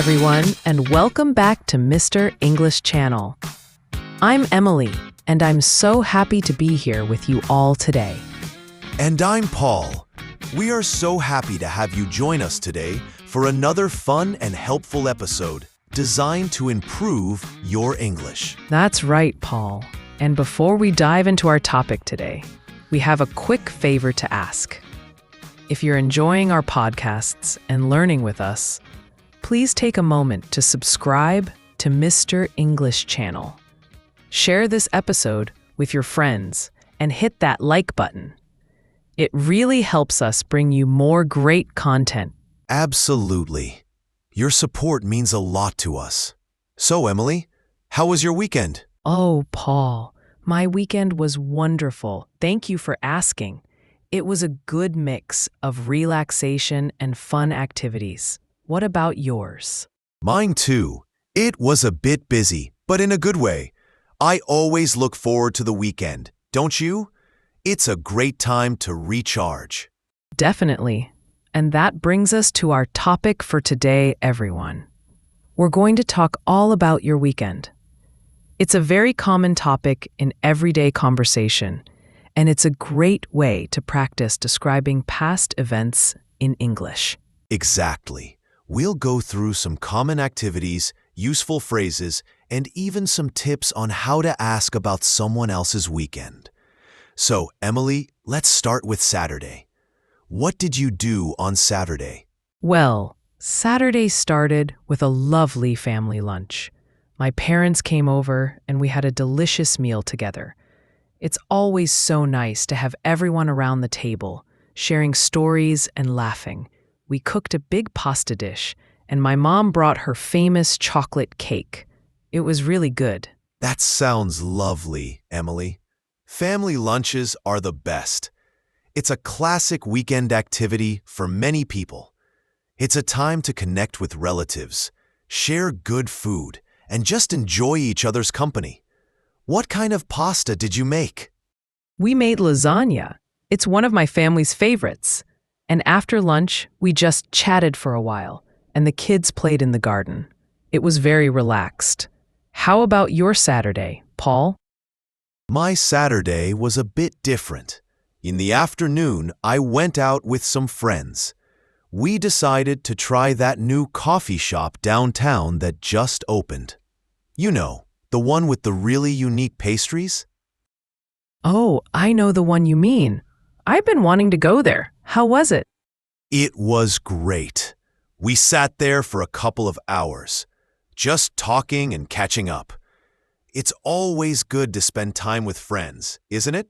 everyone, and welcome back to Mr. English Channel. I'm Emily, and I'm so happy to be here with you all today. And I'm Paul. We are so happy to have you join us today for another fun and helpful episode designed to improve your English. That's right, Paul. And before we dive into our topic today, we have a quick favor to ask. If you're enjoying our podcasts and learning with us, please take a moment to subscribe to Mr. English Channel. Share this episode with your friends and hit that like button. It really helps us bring you more great content. Absolutely. Your support means a lot to us. So, Emily, how was your weekend? Oh, Paul, my weekend was wonderful. Thank you for asking. It was a good mix of relaxation and fun activities. What about yours? Mine too. It was a bit busy, but in a good way. I always look forward to the weekend, don't you? It's a great time to recharge. Definitely. And that brings us to our topic for today, everyone. We're going to talk all about your weekend. It's a very common topic in everyday conversation, and it's a great way to practice describing past events in English. Exactly. We'll go through some common activities, useful phrases, and even some tips on how to ask about someone else's weekend. So, Emily, let's start with Saturday. What did you do on Saturday? Well, Saturday started with a lovely family lunch. My parents came over and we had a delicious meal together. It's always so nice to have everyone around the table, sharing stories and laughing. We cooked a big pasta dish, and my mom brought her famous chocolate cake. It was really good. That sounds lovely, Emily. Family lunches are the best. It's a classic weekend activity for many people. It's a time to connect with relatives, share good food, and just enjoy each other's company. What kind of pasta did you make? We made lasagna. It's one of my family's favorites. And after lunch, we just chatted for a while, and the kids played in the garden. It was very relaxed. How about your Saturday, Paul? My Saturday was a bit different. In the afternoon, I went out with some friends. We decided to try that new coffee shop downtown that just opened. You know, the one with the really unique pastries? Oh, I know the one you mean. I've been wanting to go there. How was it? It was great. We sat there for a couple of hours, just talking and catching up. It's always good to spend time with friends, isn't it?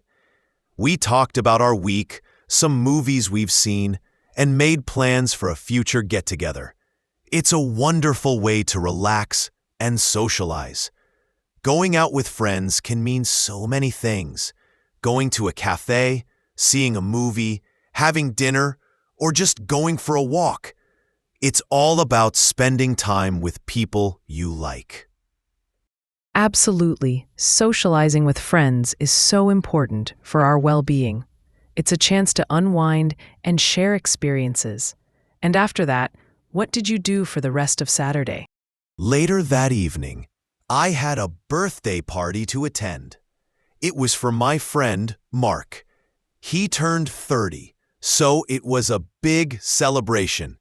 We talked about our week, some movies we've seen, and made plans for a future get-together. It's a wonderful way to relax and socialize. Going out with friends can mean so many things. Going to a cafe, seeing a movie, having dinner, or just going for a walk. It's all about spending time with people you like. Absolutely. Socializing with friends is so important for our well-being. It's a chance to unwind and share experiences. And after that, what did you do for the rest of Saturday? Later that evening, I had a birthday party to attend. It was for my friend, Mark. He turned 30, so it was a big celebration.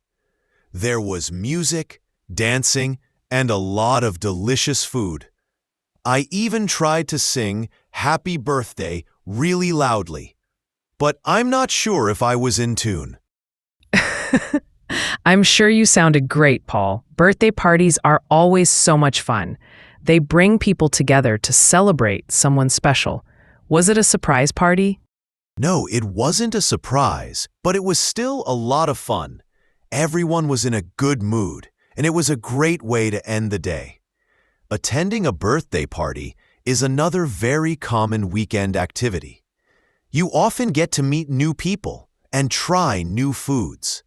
There was music, dancing, and a lot of delicious food. I even tried to sing Happy Birthday really loudly, but I'm not sure if I was in tune. I'm sure you sounded great, Paul. Birthday parties are always so much fun. They bring people together to celebrate someone special. Was it a surprise party? No, it wasn't a surprise, but it was still a lot of fun. Everyone was in a good mood, and it was a great way to end the day. Attending a birthday party is another very common weekend activity. You often get to meet new people and try new foods.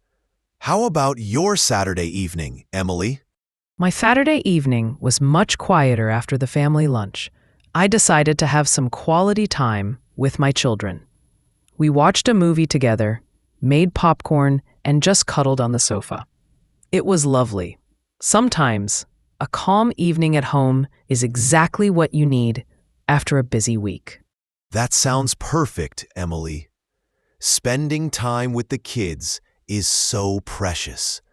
How about your Saturday evening, Emily? My Saturday evening was much quieter after the family lunch. I decided to have some quality time with my children. We watched a movie together, made popcorn, and just cuddled on the sofa. It was lovely. Sometimes, a calm evening at home is exactly what you need after a busy week. That sounds perfect, Emily. Spending time with the kids is so precious.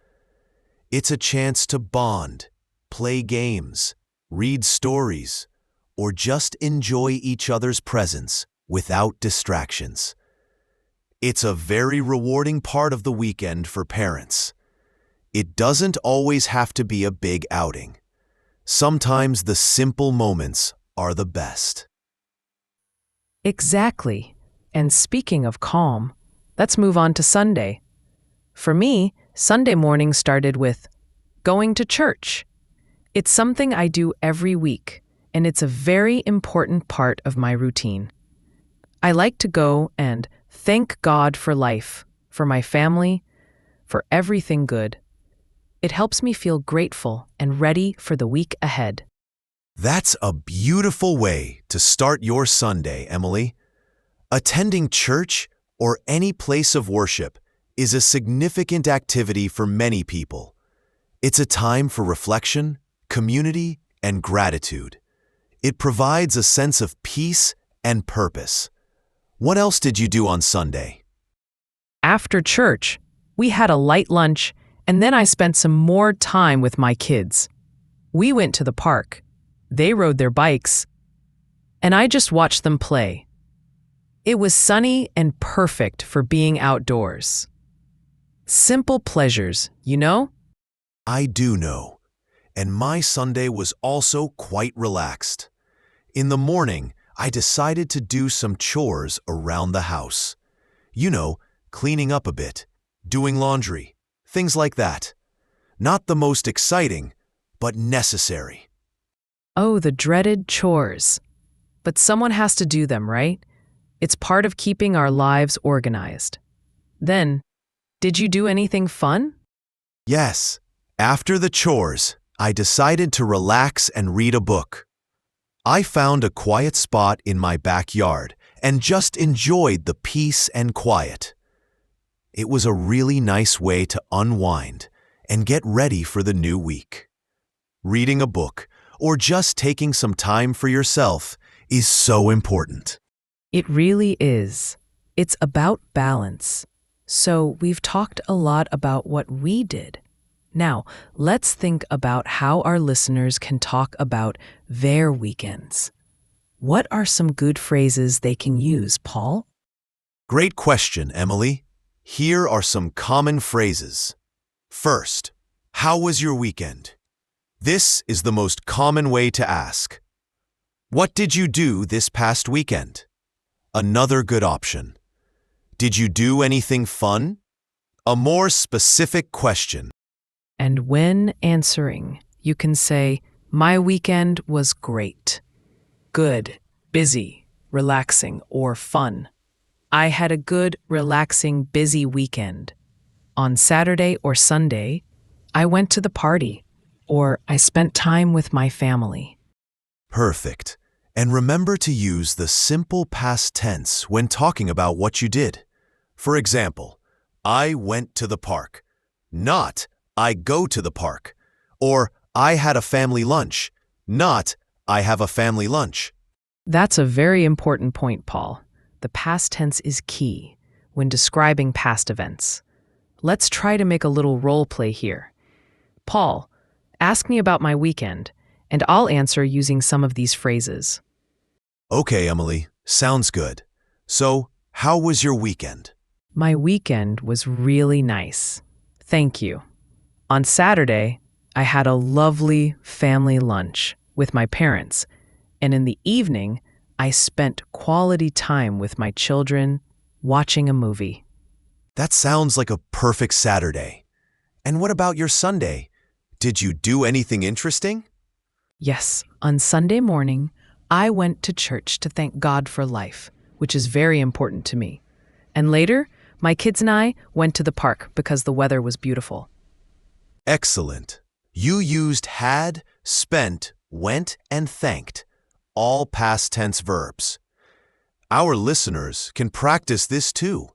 It's a chance to bond, play games, read stories, or just enjoy each other's presence without distractions. It's a very rewarding part of the weekend for parents. It doesn't always have to be a big outing. Sometimes the simple moments are the best. Exactly. And speaking of calm, let's move on to Sunday. For me, Sunday morning started with going to church. It's something I do every week, and it's a very important part of my routine. I like to go and thank God for life, for my family, for everything good. It helps me feel grateful and ready for the week ahead. That's a beautiful way to start your Sunday, Emily. Attending church or any place of worship is a significant activity for many people. It's a time for reflection, community, and gratitude. It provides a sense of peace and purpose. What else did you do on Sunday? After church, we had a light lunch, and then I spent some more time with my kids. We went to the park. They rode their bikes, and I just watched them play. It was sunny and perfect for being outdoors. Simple pleasures, you know? I do know, and my Sunday was also quite relaxed. In the morning, I decided to do some chores around the house. You know, cleaning up a bit, doing laundry, things like that. Not the most exciting, but necessary. Oh, the dreaded chores. But someone has to do them, right? It's part of keeping our lives organized. Then, did you do anything fun? Yes, after the chores, I decided to relax and read a book. I found a quiet spot in my backyard and just enjoyed the peace and quiet. It was a really nice way to unwind and get ready for the new week. Reading a book or just taking some time for yourself is so important. It really is. It's about balance. So we've talked a lot about what we did. Now, let's think about how our listeners can talk about their weekends. What are some good phrases they can use, Paul? Great question, Emily. Here are some common phrases. First, how was your weekend? This is the most common way to ask. What did you do this past weekend? Another good option. Did you do anything fun? A more specific question. And when answering, you can say, my weekend was great, good, busy, relaxing, or fun. I had a good, relaxing, busy weekend. On Saturday or Sunday, I went to the party, or I spent time with my family. Perfect. And remember to use the simple past tense when talking about what you did. For example, I went to the park, not I go to the park, or I had a family lunch, not I have a family lunch. That's a very important point, Paul. The past tense is key when describing past events. Let's try to make a little role play here. Paul, ask me about my weekend, and I'll answer using some of these phrases. Okay, Emily, sounds good. So, how was your weekend? My weekend was really nice. Thank you. On Saturday, I had a lovely family lunch with my parents, and in the evening, I spent quality time with my children watching a movie. That sounds like a perfect Saturday. And what about your Sunday? Did you do anything interesting? Yes, on Sunday morning, I went to church to thank God for life, which is very important to me. And later, my kids and I went to the park because the weather was beautiful. Excellent. You used had, spent, went, and thanked, all past tense verbs. Our listeners can practice this too.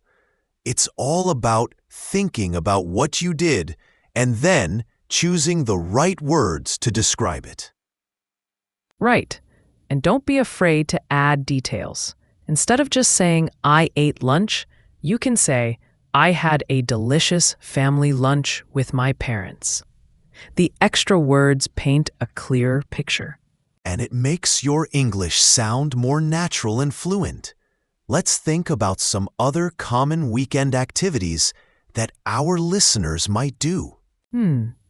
It's all about thinking about what you did and then choosing the right words to describe it. Right. And don't be afraid to add details. Instead of just saying, I ate lunch, you can say, I had a delicious family lunch with my parents. The extra words paint a clear picture. And it makes your English sound more natural and fluent. Let's think about some other common weekend activities that our listeners might do.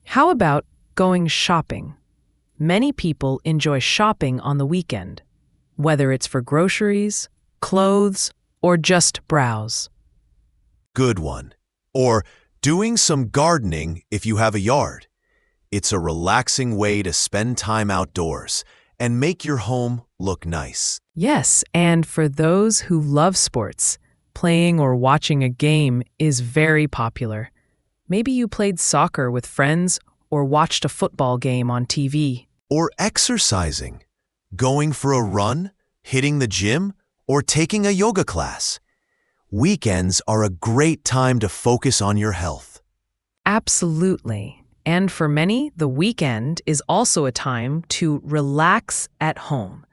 How about going shopping? Many people enjoy shopping on the weekend, whether it's for groceries, clothes, or just browse. Good one. Or doing some gardening if you have a yard. It's a relaxing way to spend time outdoors and make your home look nice. Yes, and for those who love sports, playing or watching a game is very popular. Maybe you played soccer with friends or watched a football game on TV. Or exercising, going for a run, hitting the gym, or taking a yoga class. Weekends are a great time to focus on your health. Absolutely. And for many, the weekend is also a time to relax at home.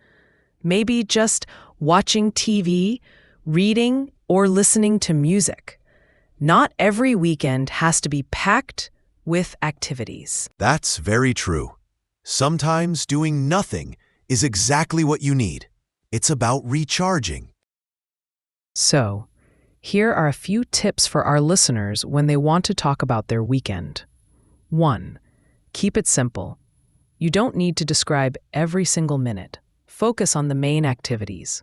Maybe just watching TV, reading, or listening to music. Not every weekend has to be packed with activities. That's very true. Sometimes doing nothing is exactly what you need. It's about recharging. So, here are a few tips for our listeners when they want to talk about their weekend. 1. Keep it simple. You don't need to describe every single minute. Focus on the main activities.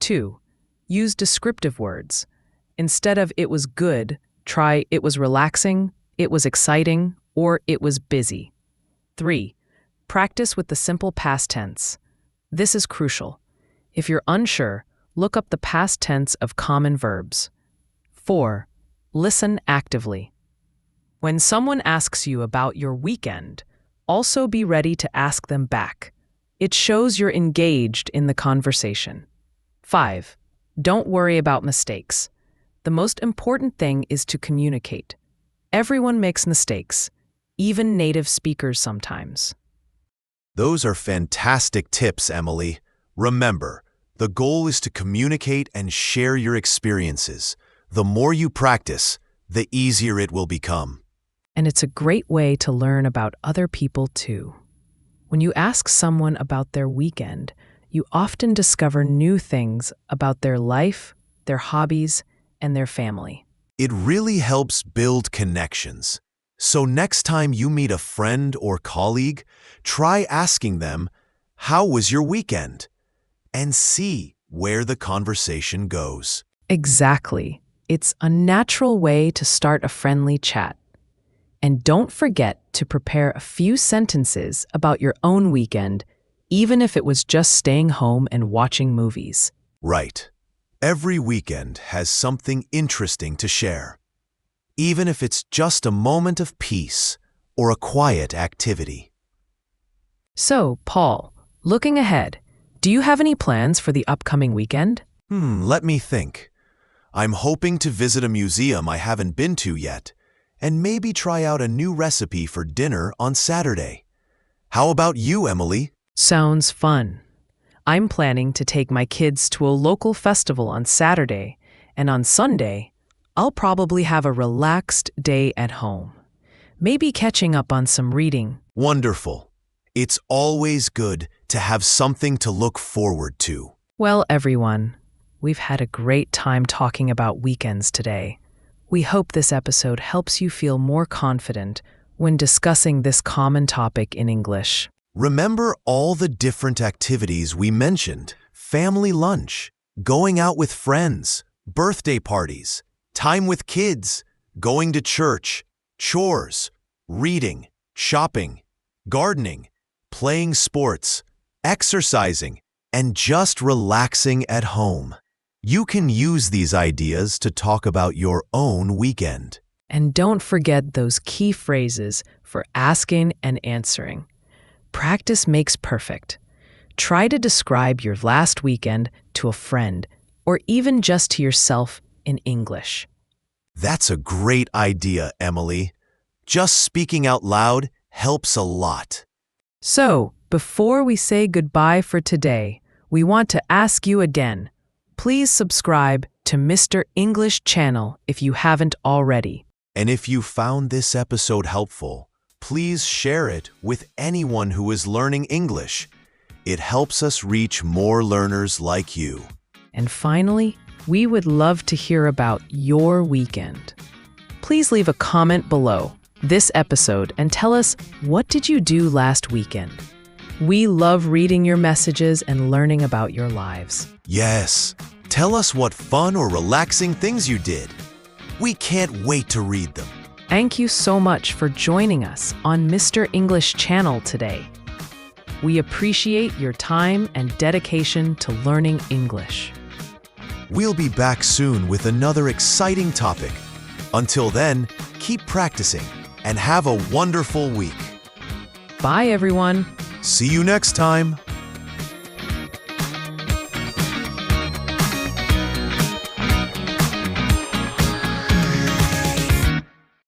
2. Use descriptive words. Instead of "it was good," try "it was relaxing," "it was exciting," or "it was busy." 3. Practice with the simple past tense. This is crucial. If you're unsure, look up the past tense of common verbs. 4. Listen actively. When someone asks you about your weekend, also be ready to ask them back. It shows you're engaged in the conversation. 5. Don't worry about mistakes. The most important thing is to communicate. Everyone makes mistakes, even native speakers sometimes. Those are fantastic tips, Emily. Remember, the goal is to communicate and share your experiences. The more you practice, the easier it will become. And it's a great way to learn about other people too. When you ask someone about their weekend, you often discover new things about their life, their hobbies, and their family. It really helps build connections. So next time you meet a friend or colleague, try asking them, "How was your weekend?" and see where the conversation goes. Exactly. It's a natural way to start a friendly chat. And don't forget to prepare a few sentences about your own weekend, even if it was just staying home and watching movies. Right. Every weekend has something interesting to share, even if it's just a moment of peace or a quiet activity. So, Paul, looking ahead, do you have any plans for the upcoming weekend? Let me think. I'm hoping to visit a museum I haven't been to yet, and maybe try out a new recipe for dinner on Saturday. How about you, Emily? Sounds fun. I'm planning to take my kids to a local festival on Saturday, and on Sunday, I'll probably have a relaxed day at home. Maybe catching up on some reading. Wonderful. It's always good to have something to look forward to. Well, everyone, we've had a great time talking about weekends today. We hope this episode helps you feel more confident when discussing this common topic in English. Remember all the different activities we mentioned: family lunch, going out with friends, birthday parties, time with kids, going to church, chores, reading, shopping, gardening, playing sports, exercising, and just relaxing at home. You can use these ideas to talk about your own weekend. And don't forget those key phrases for asking and answering. Practice makes perfect. Try to describe your last weekend to a friend or even just to yourself in English. That's a great idea, Emily. Just speaking out loud helps a lot. So, before we say goodbye for today, we want to ask you again. Please subscribe to Mr. English channel if you haven't already. And if you found this episode helpful, please share it with anyone who is learning English. It helps us reach more learners like you. And finally, we would love to hear about your weekend. Please leave a comment below this episode and tell us, what did you do last weekend? We love reading your messages and learning about your lives. Yes, tell us what fun or relaxing things you did. We can't wait to read them. Thank you so much for joining us on Mr. English channel today. We appreciate your time and dedication to learning English. We'll be back soon with another exciting topic. Until then, keep practicing and have a wonderful week. Bye, everyone. See you next time.